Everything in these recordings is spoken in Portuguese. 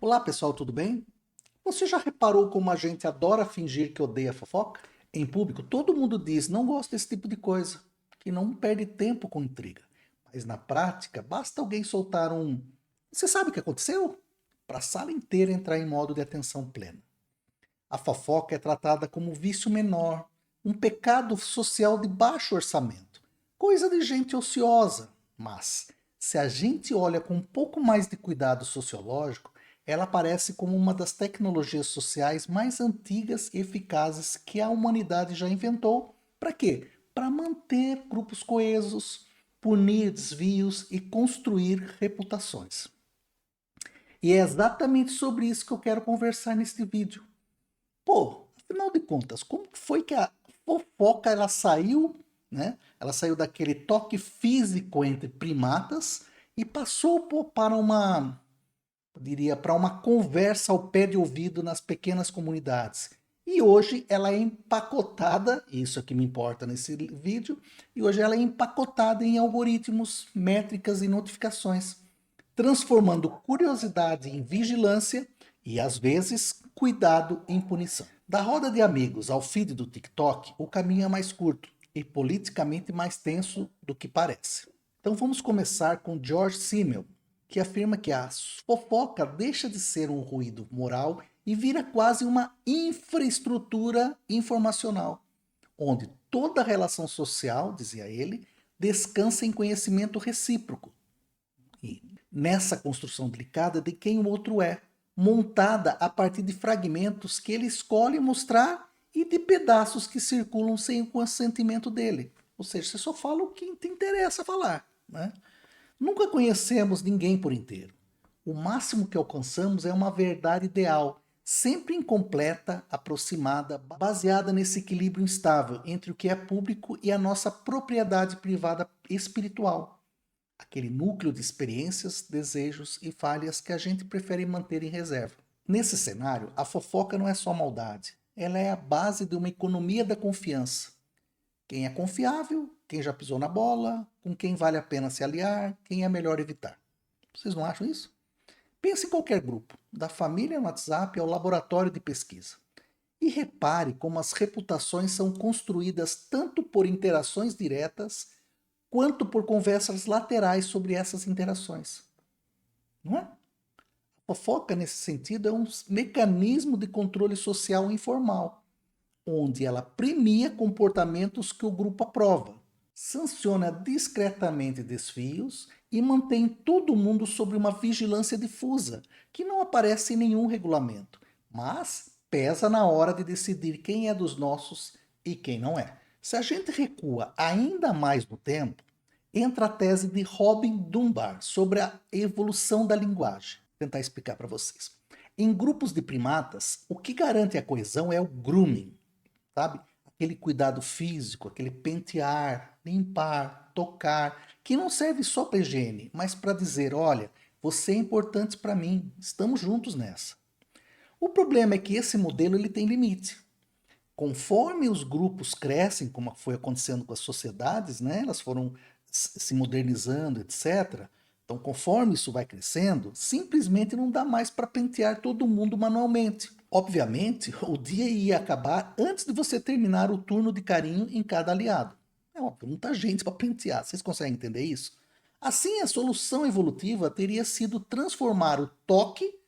Olá pessoal, tudo bem? Você já reparou como a gente adora fingir que odeia fofoca? Em público, todo mundo diz não gosta desse tipo de coisa, que não perde tempo com intriga. Mas na prática, basta alguém soltar um "Você sabe o que aconteceu?" para a sala inteira entrar em modo de atenção plena. A fofoca é tratada como um vício menor, um pecado social de baixo orçamento, coisa de gente ociosa. Mas, se a gente olha com um pouco mais de cuidado sociológico, ela aparece como uma das tecnologias sociais mais antigas e eficazes que a humanidade já inventou. Para quê? Para manter grupos coesos, punir desvios e construir reputações. E é exatamente sobre isso que eu quero conversar neste vídeo. Pô, afinal de contas, como que foi que a fofoca ela saiu, né? Ela saiu daquele toque físico entre primatas e passou para uma, eu diria, para uma conversa ao pé de ouvido nas pequenas comunidades. E hoje ela é empacotada, isso é que me importa nesse vídeo, e hoje ela é empacotada em algoritmos, métricas e notificações, transformando curiosidade em vigilância e, às vezes, cuidado em punição. Da roda de amigos ao feed do TikTok, o caminho é mais curto e politicamente mais tenso do que parece. Então vamos começar com George Simmel, que afirma que a fofoca deixa de ser um ruído moral e vira quase uma infraestrutura informacional, onde toda relação social, dizia ele, descansa em conhecimento recíproco, e nessa construção delicada de quem o outro é, montada a partir de fragmentos que ele escolhe mostrar e de pedaços que circulam sem o consentimento dele. Ou seja, você só fala o que te interessa falar, né? Nunca conhecemos ninguém por inteiro. O máximo que alcançamos é uma verdade ideal, sempre incompleta, aproximada, baseada nesse equilíbrio instável entre o que é público e a nossa propriedade privada espiritual. Aquele núcleo de experiências, desejos e falhas que a gente prefere manter em reserva. Nesse cenário, a fofoca não é só maldade, ela é a base de uma economia da confiança. Quem é confiável, quem já pisou na bola, com quem vale a pena se aliar, quem é melhor evitar. Vocês não acham isso? Pense em qualquer grupo, da família no WhatsApp ao laboratório de pesquisa. E repare como as reputações são construídas tanto por interações diretas quanto por conversas laterais sobre essas interações. Não é? A fofoca, nesse sentido, é um mecanismo de controle social informal, onde ela premia comportamentos que o grupo aprova, sanciona discretamente desvios e mantém todo mundo sob uma vigilância difusa, que não aparece em nenhum regulamento, mas pesa na hora de decidir quem é dos nossos e quem não é. Se a gente recua ainda mais no tempo, entra a tese de Robin Dunbar sobre a evolução da linguagem. Vou tentar explicar para vocês. Em grupos de primatas, o que garante a coesão é o grooming, sabe? Aquele cuidado físico, aquele pentear, limpar, tocar, que não serve só para higiene, mas para dizer, olha, você é importante para mim, estamos juntos nessa. O problema é que esse modelo ele tem limite. Conforme os grupos crescem, como foi acontecendo com as sociedades, né, elas foram se modernizando, etc. Então, conforme isso vai crescendo, simplesmente não dá mais para pentear todo mundo manualmente. Obviamente, o dia ia acabar antes de você terminar o turno de carinho em cada aliado. É óbvio, muita gente para pentear. Vocês conseguem entender isso? Assim, a solução evolutiva teria sido transformar o toque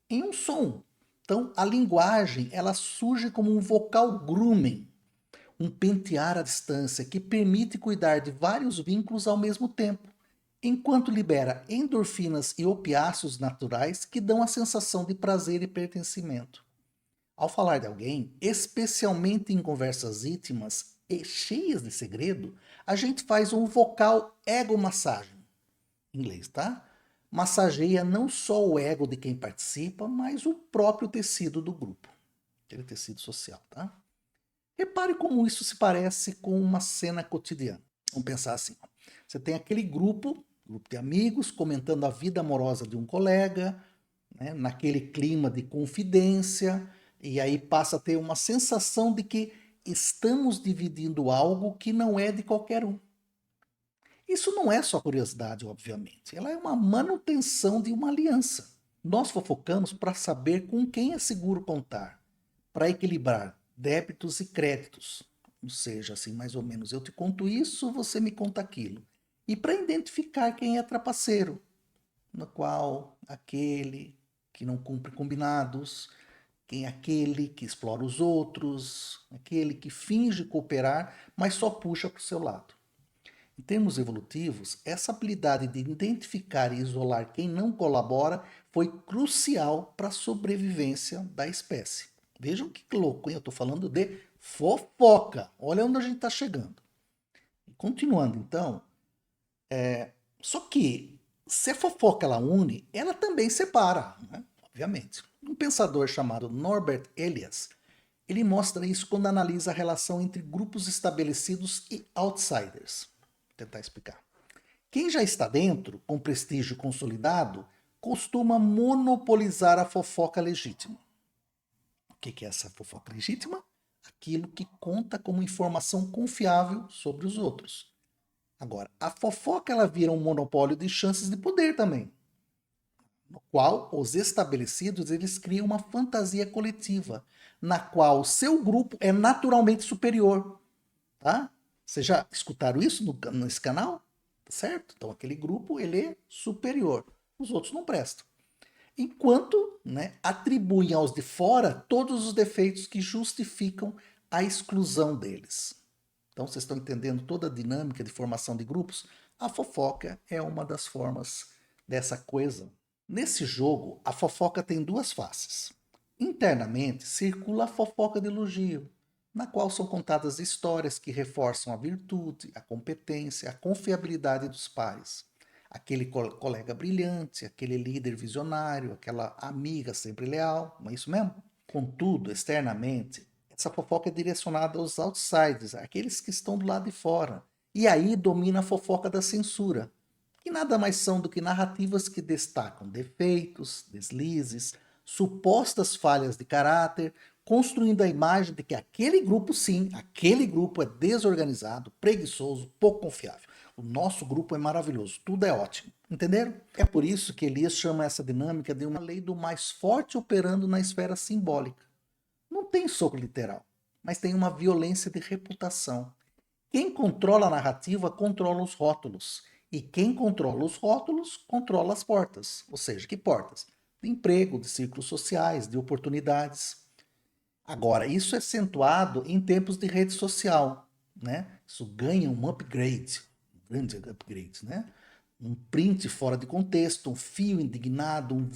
em um som. Então, a linguagem ela surge como um vocal grooming, um pentear à distância que permite cuidar de vários vínculos ao mesmo tempo, enquanto libera endorfinas e opiáceos naturais que dão a sensação de prazer e pertencimento. Ao falar de alguém, especialmente em conversas íntimas e cheias de segredo, a gente faz um vocal ego massagem, em inglês, tá? Massageia não só o ego de quem participa, mas o próprio tecido do grupo, aquele tecido social, tá? Repare como isso se parece com uma cena cotidiana. Vamos pensar assim, ó. Você tem aquele grupo de amigos, comentando a vida amorosa de um colega, né, naquele clima de confidência, e aí passa a ter uma sensação de que estamos dividindo algo que não é de qualquer um. Isso não é só curiosidade, obviamente. Ela é uma manutenção de uma aliança. Nós fofocamos para saber com quem é seguro contar, para equilibrar débitos e créditos. Ou seja, assim, mais ou menos, eu te conto isso, você me conta aquilo. E para identificar quem é trapaceiro, no qual aquele que não cumpre combinados, quem é aquele que explora os outros, aquele que finge cooperar, mas só puxa para o seu lado. Em termos evolutivos, essa habilidade de identificar e isolar quem não colabora foi crucial para a sobrevivência da espécie. Vejam que louco, hein? Eu estou falando de fofoca. Olha onde a gente está chegando. Continuando, então, só que se a fofoca ela une, ela também separa, né? Obviamente. Um pensador chamado Norbert Elias, ele mostra isso quando analisa a relação entre grupos estabelecidos e outsiders. Vou tentar explicar. Quem já está dentro, com prestígio consolidado, costuma monopolizar a fofoca legítima. O que é essa fofoca legítima? Aquilo que conta como informação confiável sobre os outros. Agora, a fofoca ela vira um monopólio de chances de poder também, no qual os estabelecidos eles criam uma fantasia coletiva, na qual o seu grupo é naturalmente superior, tá? Vocês já escutaram isso nesse canal? Certo? Então aquele grupo ele é superior, os outros não prestam. Enquanto, né, atribuem aos de fora todos os defeitos que justificam a exclusão deles. Então vocês estão entendendo toda a dinâmica de formação de grupos? A fofoca é uma das formas dessa coisa. Nesse jogo, a fofoca tem duas faces. Internamente, circula a fofoca de elogio, na qual são contadas histórias que reforçam a virtude, a competência, a confiabilidade dos pares. Aquele colega brilhante, aquele líder visionário, aquela amiga sempre leal, não é isso mesmo? Contudo, externamente, essa fofoca é direcionada aos outsiders, aqueles que estão do lado de fora. E aí domina a fofoca da censura, que nada mais são do que narrativas que destacam defeitos, deslizes, supostas falhas de caráter, construindo a imagem de que aquele grupo, sim, aquele grupo é desorganizado, preguiçoso, pouco confiável. O nosso grupo é maravilhoso, tudo é ótimo. Entenderam? É por isso que Elias chama essa dinâmica de uma lei do mais forte operando na esfera simbólica. Não tem soco literal, mas tem uma violência de reputação. Quem controla a narrativa controla os rótulos. E quem controla os rótulos controla as portas. Ou seja, que portas? De emprego, de círculos sociais, de oportunidades. Agora, isso é acentuado em tempos de rede social, né? Isso ganha um upgrade, um grande upgrade, né? Um print fora de contexto, um fio indignado, um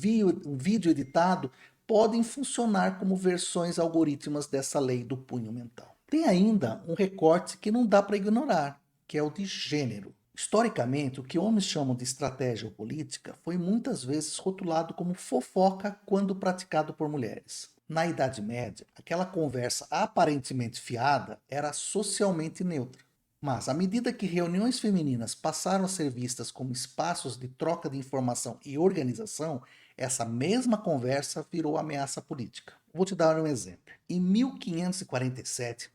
vídeo editado podem funcionar como versões algorítmicas dessa lei do punho mental. Tem ainda um recorte que não dá para ignorar, que é o de gênero. Historicamente, o que homens chamam de estratégia ou política foi muitas vezes rotulado como fofoca quando praticado por mulheres. Na Idade Média, aquela conversa aparentemente fiada era socialmente neutra. Mas, à medida que reuniões femininas passaram a ser vistas como espaços de troca de informação e organização, essa mesma conversa virou ameaça política. Vou te dar um exemplo. Em 1547,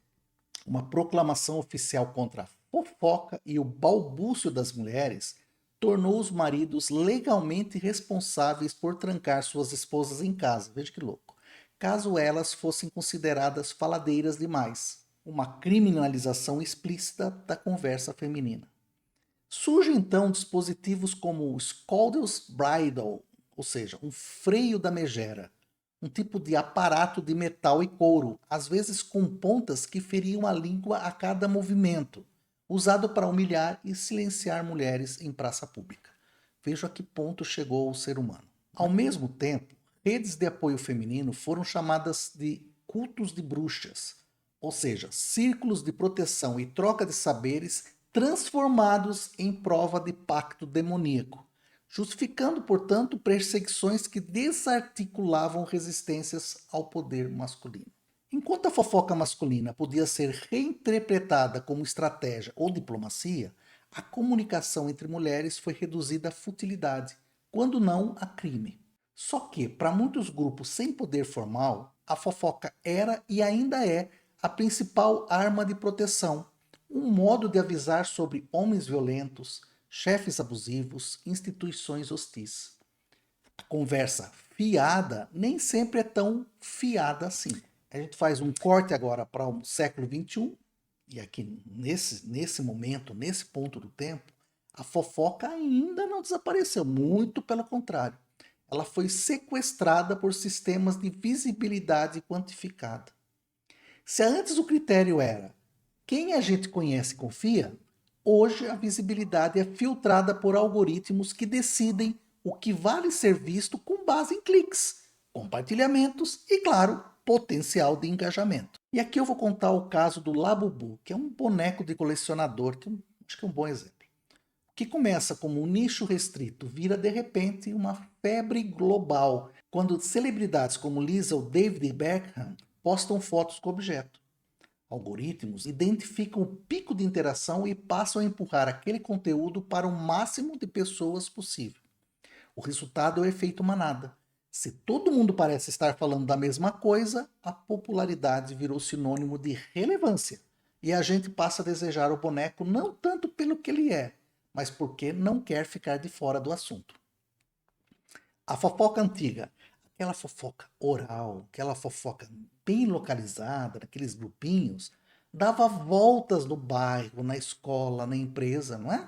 uma proclamação oficial contra a fofoca e o balbúcio das mulheres tornou os maridos legalmente responsáveis por trancar suas esposas em casa. Veja que louco. Caso elas fossem consideradas faladeiras demais. Uma criminalização explícita da conversa feminina. Surgem então dispositivos como o Scalders Bridle, ou seja, um freio da megera, um tipo de aparato de metal e couro, às vezes com pontas que feriam a língua a cada movimento, usado para humilhar e silenciar mulheres em praça pública. Veja a que ponto chegou o ser humano. Ao mesmo tempo, redes de apoio feminino foram chamadas de cultos de bruxas, ou seja, círculos de proteção e troca de saberes transformados em prova de pacto demoníaco, justificando, portanto, perseguições que desarticulavam resistências ao poder masculino. Enquanto a fofoca masculina podia ser reinterpretada como estratégia ou diplomacia, a comunicação entre mulheres foi reduzida à futilidade, quando não a crime. Só que, para muitos grupos sem poder formal, a fofoca era e ainda é a principal arma de proteção, um modo de avisar sobre homens violentos, chefes abusivos, instituições hostis. A conversa fiada nem sempre é tão fiada assim. A gente faz um corte agora para o século XXI, e aqui nesse momento, nesse ponto do tempo, a fofoca ainda não desapareceu, muito pelo contrário. Ela foi sequestrada por sistemas de visibilidade quantificada. Se antes o critério era quem a gente conhece e confia, hoje a visibilidade é filtrada por algoritmos que decidem o que vale ser visto com base em cliques, compartilhamentos e, claro, potencial de engajamento. E aqui eu vou contar o caso do Labubu, que é um boneco de colecionador, que acho que é um bom exemplo. Que começa como um nicho restrito, vira de repente uma febre global, quando celebridades como Lisa ou David Beckham postam fotos com o objeto. Algoritmos identificam o pico de interação e passam a empurrar aquele conteúdo para o máximo de pessoas possível. O resultado é o efeito manada. Se todo mundo parece estar falando da mesma coisa, a popularidade virou sinônimo de relevância. E a gente passa a desejar o boneco não tanto pelo que ele é, mas porque não quer ficar de fora do assunto. A fofoca antiga, aquela fofoca oral, aquela fofoca bem localizada, naqueles grupinhos, dava voltas no bairro, na escola, na empresa, não é?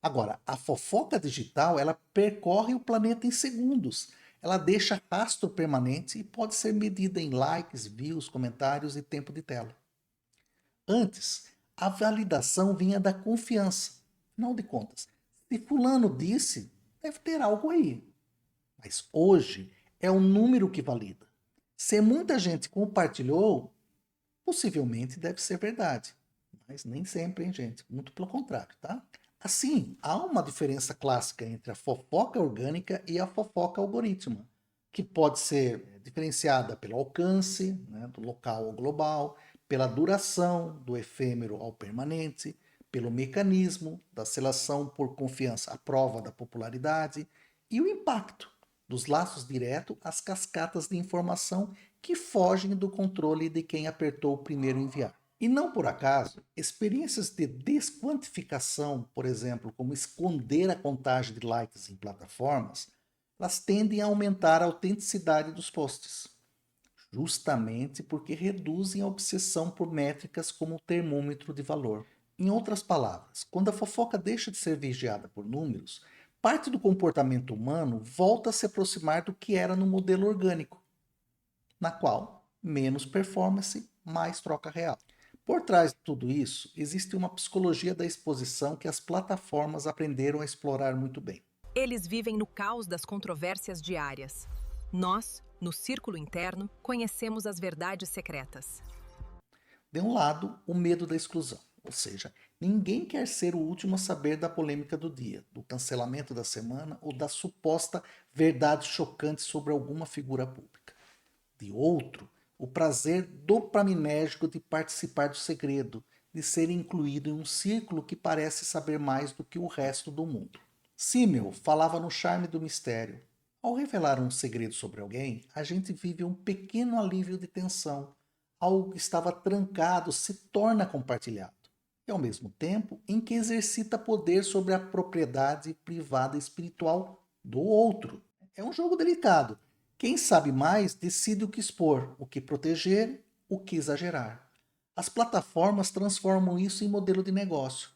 Agora, a fofoca digital, ela percorre o planeta em segundos. Ela deixa rastro permanente e pode ser medida em likes, views, comentários e tempo de tela. Antes, a validação vinha da confiança. Afinal de contas, se fulano disse, deve ter algo aí. Mas hoje é o número que valida. Se muita gente compartilhou, possivelmente deve ser verdade. Mas nem sempre, hein, gente? Muito pelo contrário, tá? Assim, há uma diferença clássica entre a fofoca orgânica e a fofoca algorítmica, que pode ser diferenciada pelo alcance, né, do local ao global, pela duração, do efêmero ao permanente, pelo mecanismo da seleção por confiança à prova da popularidade e o impacto dos laços diretos às cascatas de informação que fogem do controle de quem apertou o primeiro enviar. E não por acaso, experiências de desquantificação, por exemplo, como esconder a contagem de likes em plataformas, elas tendem a aumentar a autenticidade dos posts, justamente porque reduzem a obsessão por métricas como termômetro de valor. Em outras palavras, quando a fofoca deixa de ser vigiada por números, parte do comportamento humano volta a se aproximar do que era no modelo orgânico, na qual menos performance, mais troca real. Por trás de tudo isso, existe uma psicologia da exposição que as plataformas aprenderam a explorar muito bem. Eles vivem no caos das controvérsias diárias. Nós, no círculo interno, conhecemos as verdades secretas. De um lado, o medo da exclusão, ou seja, ninguém quer ser o último a saber da polêmica do dia, do cancelamento da semana ou da suposta verdade chocante sobre alguma figura pública. De outro, o prazer dopaminérgico de participar do segredo, de ser incluído em um círculo que parece saber mais do que o resto do mundo. Simmel falava no charme do mistério. Ao revelar um segredo sobre alguém, a gente vive um pequeno alívio de tensão. Algo que estava trancado se torna compartilhado. E ao mesmo tempo em que exercita poder sobre a propriedade privada e espiritual do outro. É um jogo delicado. Quem sabe mais decide o que expor, o que proteger, o que exagerar. As plataformas transformam isso em modelo de negócio.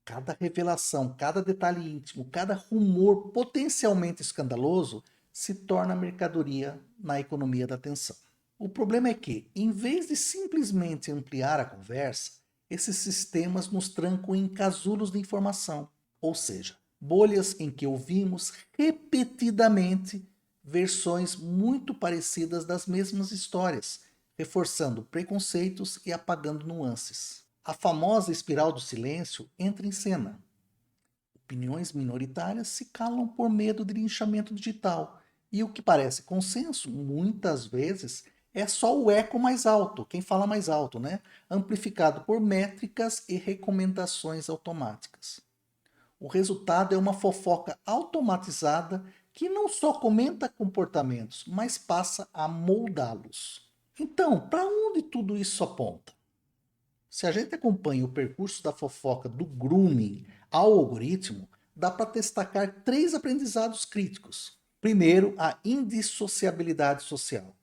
Cada revelação, cada detalhe íntimo, cada rumor potencialmente escandaloso se torna mercadoria na economia da atenção. O problema é que, em vez de simplesmente ampliar a conversa, esses sistemas nos trancam em casulos de informação, ou seja, bolhas em que ouvimos repetidamente versões muito parecidas das mesmas histórias, reforçando preconceitos e apagando nuances. A famosa espiral do silêncio entra em cena. Opiniões minoritárias se calam por medo de linchamento digital, e o que parece consenso, muitas vezes, é só o eco mais alto, quem fala mais alto, né? Amplificado por métricas e recomendações automáticas. O resultado é uma fofoca automatizada que não só comenta comportamentos, mas passa a moldá-los. Então, para onde tudo isso aponta? Se a gente acompanha o percurso da fofoca do grooming ao algoritmo, dá para destacar três aprendizados críticos. Primeiro, a indissociabilidade social.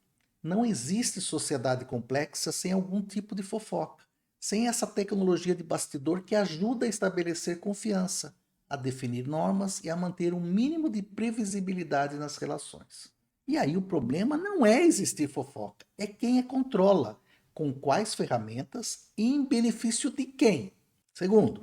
Não existe sociedade complexa sem algum tipo de fofoca, sem essa tecnologia de bastidor que ajuda a estabelecer confiança, a definir normas e a manter um mínimo de previsibilidade nas relações. E aí o problema não é existir fofoca, é quem a controla, com quais ferramentas e em benefício de quem. Segundo,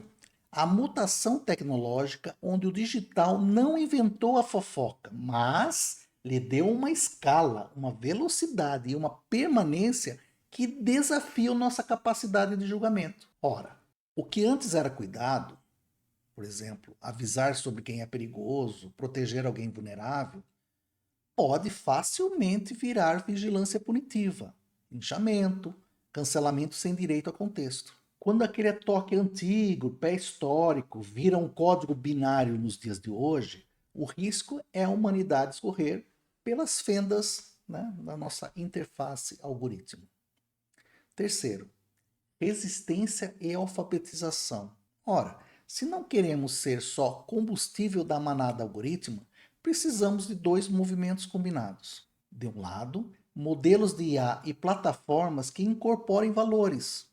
a mutação tecnológica, onde o digital não inventou a fofoca, mas lhe deu uma escala, uma velocidade e uma permanência que desafiam nossa capacidade de julgamento. Ora, o que antes era cuidado, por exemplo, avisar sobre quem é perigoso, proteger alguém vulnerável, pode facilmente virar vigilância punitiva, linchamento, cancelamento sem direito a contexto. Quando aquele toque antigo, pré-histórico, vira um código binário nos dias de hoje, o risco é a humanidade escorrer pelas fendas, né, da nossa interface algoritmo. Terceiro, resistência e alfabetização. Ora, se não queremos ser só combustível da manada algoritmo, precisamos de dois movimentos combinados. De um lado, modelos de IA e plataformas que incorporem valores,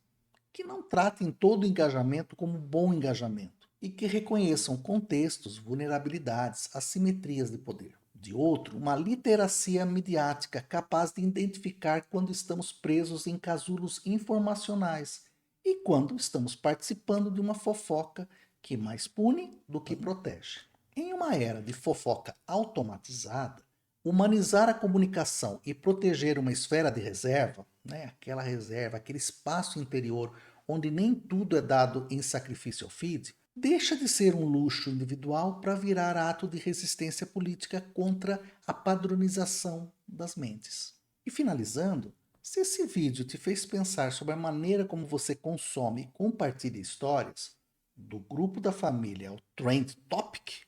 que não tratem todo o engajamento como bom engajamento e que reconheçam contextos, vulnerabilidades, assimetrias de poder. De outro, uma literacia midiática capaz de identificar quando estamos presos em casulos informacionais e quando estamos participando de uma fofoca que mais pune do que protege. Em uma era de fofoca automatizada, humanizar a comunicação e proteger uma esfera de reserva, né, aquela reserva, aquele espaço interior onde nem tudo é dado em sacrifício ao feed, deixa de ser um luxo individual para virar ato de resistência política contra a padronização das mentes. E finalizando, se esse vídeo te fez pensar sobre a maneira como você consome e compartilha histórias, do grupo da família ao Trend Topic,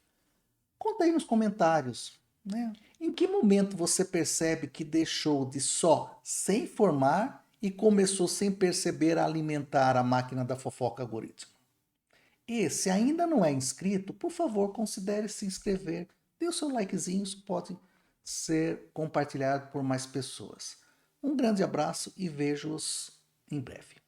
conta aí nos comentários, né? Em que momento você percebe que deixou de só se informar e começou sem perceber a alimentar a máquina da fofoca algoritmo? E se ainda não é inscrito, por favor, considere se inscrever. Dê o seu likezinho, isso pode ser compartilhado por mais pessoas. Um grande abraço e vejo-os em breve.